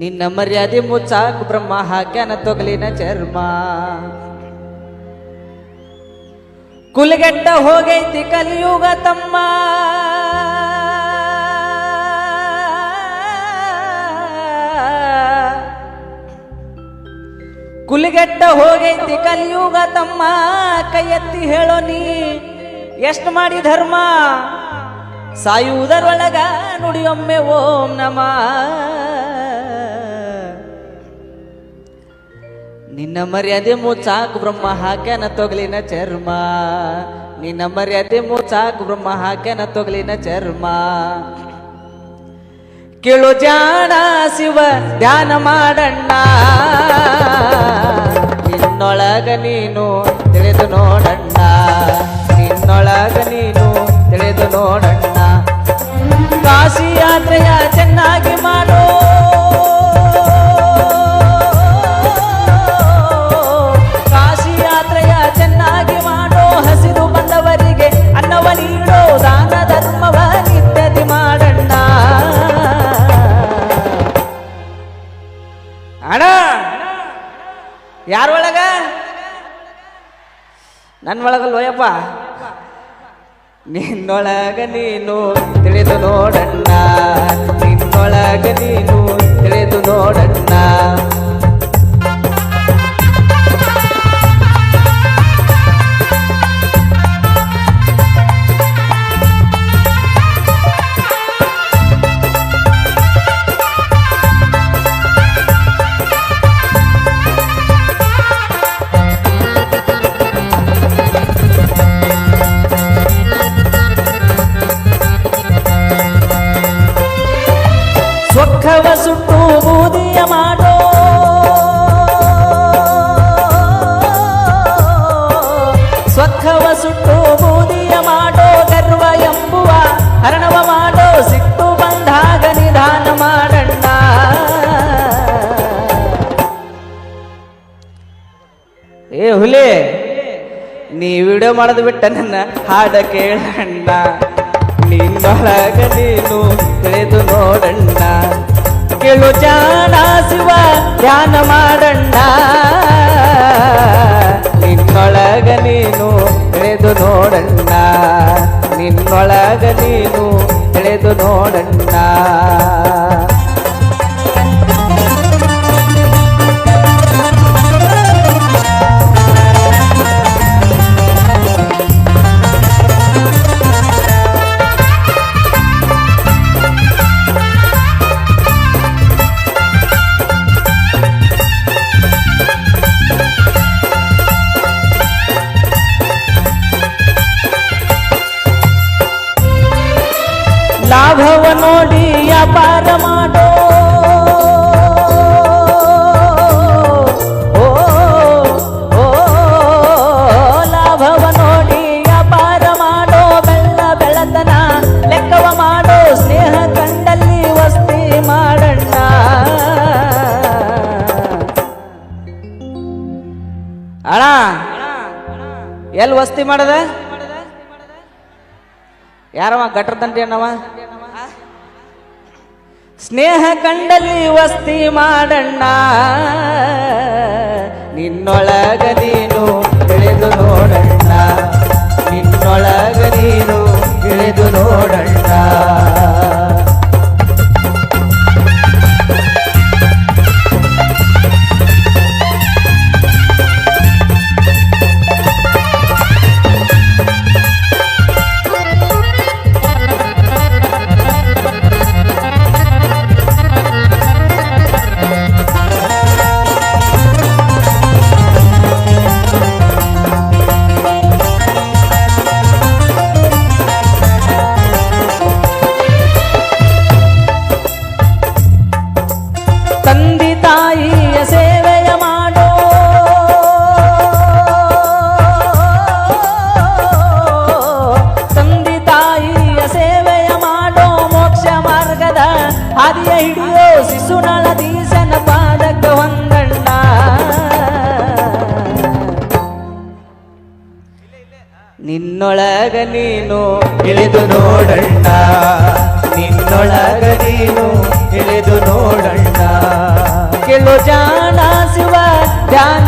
ನಿನ್ನ ಮರ್ಯಾದೆ ಮುಚ್ಚಾಕ್ ಬ್ರಹ್ಮ ಹಾಕ್ಯಾನ ತೊಗಲಿನ ಚರ್ಮ. ಕುಲಗೆಟ್ಟ ಹೋಗೈತಿ ಕಲಿಯುಗ ತಮ್ಮ, ಕುಲಗೆಟ್ಟ ಹೋಗೈತಿ ಕಲಿಯುಗ ತಮ್ಮ. ಕೈ ಎತ್ತಿ ಹೇಳೋ ನೀ ಎಷ್ಟು ಮಾಡಿ ಧರ್ಮ, ಸಾಯುವುದರೊಳಗ ನುಡಿಯೊಮ್ಮೆ ಓಂ ನಮ. ನಿನ್ನ ಮರ್ಯಾದೆ ಮುಚ್ಚಾಕ್ ಬ್ರಹ್ಮ ಹಾಕ್ಯಾನ ತೊಗಲಿನ ಚರ್ಮ. ನಿನ್ನ ಮರ್ಯಾದೆ ಮುಚ್ಚಾಕ್ ಬ್ರಹ್ಮ ಹಾಕ್ಯಾನ ತೊಗಲಿನ ಚರ್ಮ. ಕೇಳು ಜಾಣ ಶಿವ ಧ್ಯಾನ ಮಾಡಣ್ಣ, ನಿನ್ನೊಳಗ ನೀನು ತಿಳಿದು ನೋಡಣ್ಣ, ನಿನ್ನೊಳಗ ನೀನು ತಿಳಿದು ನೋಡಣ್ಣ. ಕಾಶಿ ಯಾತ್ರೆಯ ಚೆನ್ನಾಗಿ ಮಾಡೋ, ಕಾಶಿ ಯಾತ್ರೆಯ ಚೆನ್ನಾಗಿ ಮಾಡೋ. ಹಸಿದು ಬಂದವರಿಗೆ ಅನ್ನವ ನೀಡೋ, ದಾನ ಧರ್ಮವ ನಿತ್ಯದಿ ಮಾಡಣ್ಣ. ಅಣ್ಣ ಯಾರೊಳಗ? ನನ್ನೊಳಗಲ್ವಯ್ಯಪ್ಪ. ನಿನ್ನೊಳಗ ನೀನು ತಿಳಿದು ನೋಡಣ್ಣ, ನಿನ್ನೊಳಗ ನೀನು ತಿಳಿದು ನೋಡಣ್ಣ. ಸ್ವಖವ ಸುಟ್ಟು ಬೂದಿಯ ಮಾಡೋ, ಸ್ವಖವ ಸುಟ್ಟು ಬೂದಿಯ ಮಾಡೋ. ಗರ್ವ ಎಂಬುವ ಹರಣವ ಮಾಡೋ, ಸಿಟ್ಟು ಬಂದಾಗ ನಿಧಾನ ಮಾಡಣ್ಣ. ಏ ಹುಲಿ, ನೀ ವಿಡಿಯೋ ಮಾಡೋದು ಬಿಟ್ಟ ನನ್ನ ಹಾಡ ಕೇಳಣ್ಣ. ನಿನ್ನೊಳಗ ನೀನು ತಿಳಿದು ನೋಡಣ್ಣ. ಕೇಳು ಜಾಣ ಶಿವ ಧ್ಯಾನ ಮಾಡಣ್ಣ, ನಿನ್ನೊಳಗ ನೀನು ತಿಳಿದು ನೋಡಣ್ಣ, ನಿನ್ನೊಳಗ ನೀನು ತಿಳಿದು ನೋಡಣ್ಣ. ಲಾಭವ ನೋಡಿ ವ್ಯಾಪಾರ ಮಾಡೋ, ಓ ಓ ಲಾಭವ ನೋಡಿ ವ್ಯಾಪಾರ ಮಾಡೋ. ಬೆಳ್ಳ ಬೆಳತನ ಲೆಕ್ಕವ ಮಾಡೋ, ಸ್ನೇಹ ಕಂಡಲ್ಲಿ ವಸ್ತಿ ಮಾಡಣ್ಣ. ಅಣ್ಣ ಎಲ್ಲಿ ವಸ್ತಿ ಮಾಡದ? ಯಾರವ ಗಟ್ರ ತಂಟಿ ಅಣ್ಣವ? ಸ್ನೇಹ ಕಂಡಲ್ಲಿ ವಸ್ತಿ ಮಾಡಣ್ಣ, ನಿನ್ನೊಳಗ ನೀನು ತಿಳಿದು ನೋಡಣ್ಣ, ನಿನ್ನೊಳಗ ನೀನು ತಿಳಿದು ನೋಡಣ್ಣ. ತಂದೆ ತಾಯಿಯ ಸೇವೆಯ ಮಾಡೋ, ತಂದೆ ತಾಯಿಯ ಸೇವೆಯ ಮಾಡೋ. ಮೋಕ್ಷ ಮಾರ್ಗದ ಹಾದಿಯ ಹಿಡಿಯೋ, ಶಿಶುನಾಳ ದೀಸನ ಪಾದಕ್ಕೆ ಹೊಂದಣ್ಣ. ನಿನ್ನೊಳಗ ನೀನು ಇಳಿದು ನೋಡಣ್ಣ, ನಿನ್ನೊಳಗ ನೀನು ಇಳಿದು ನೋಡಣ್ಣ. ಧ್ಯಾನ